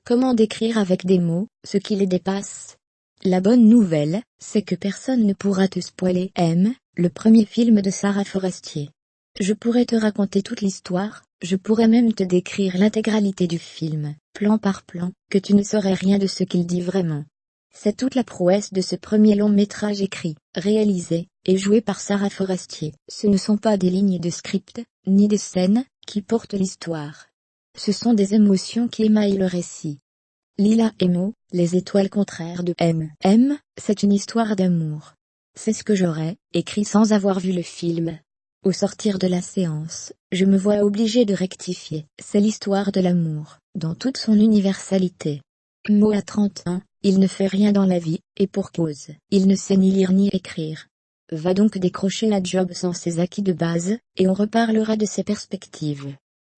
Comment décrire avec des mots ce qui les dépasse? La bonne nouvelle, c'est que personne ne pourra te spoiler M, le premier film de Sarah Forestier. Je pourrais te raconter toute l'histoire, je pourrais même te décrire l'intégralité du film, plan par plan, que tu ne saurais rien de ce qu'il dit vraiment. C'est toute la prouesse de ce premier long métrage écrit, réalisé, et joué par Sarah Forestier. Ce ne sont pas des lignes de script, ni des scènes, qui portent l'histoire. Ce sont des émotions qui émaillent le récit. Lila et Mo, les étoiles contraires de M. M, c'est une histoire d'amour. C'est ce que j'aurais écrit sans avoir vu le film. Au sortir de la séance, je me vois obligée de rectifier. C'est l'histoire de l'amour, dans toute son universalité. Mo a 30 ans, il ne fait rien dans la vie, et pour cause, il ne sait ni lire ni écrire. Va donc décrocher un job sans ses acquis de base, et on reparlera de ses perspectives.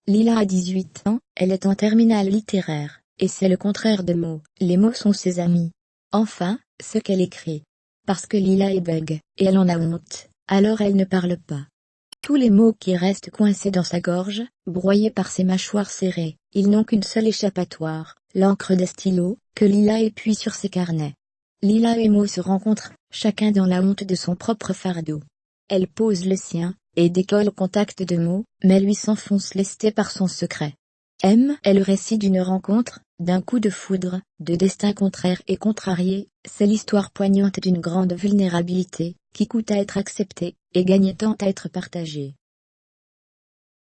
Lila a 18 ans, elle est en terminale littéraire, et c'est le contraire de Mo, les mots sont ses amis. Enfin, ce qu'elle écrit. Parce que Lila est bègue, et elle en a honte, alors elle ne parle pas. Tous les mots qui restent coincés dans sa gorge, broyés par ses mâchoires serrées, ils n'ont qu'une seule échappatoire, l'encre des stylos, que Lila épuise sur ses carnets. Lila et Mo se rencontrent, chacun dans la honte de son propre fardeau. Elle pose le sien, et décolle au contact de Mo, mais lui s'enfonce lesté par son secret. M est le récit d'une rencontre, d'un coup de foudre, de destin contraire et contrarié, c'est l'histoire poignante d'une grande vulnérabilité, qui coûte à être acceptée, et gagne tant à être partagée.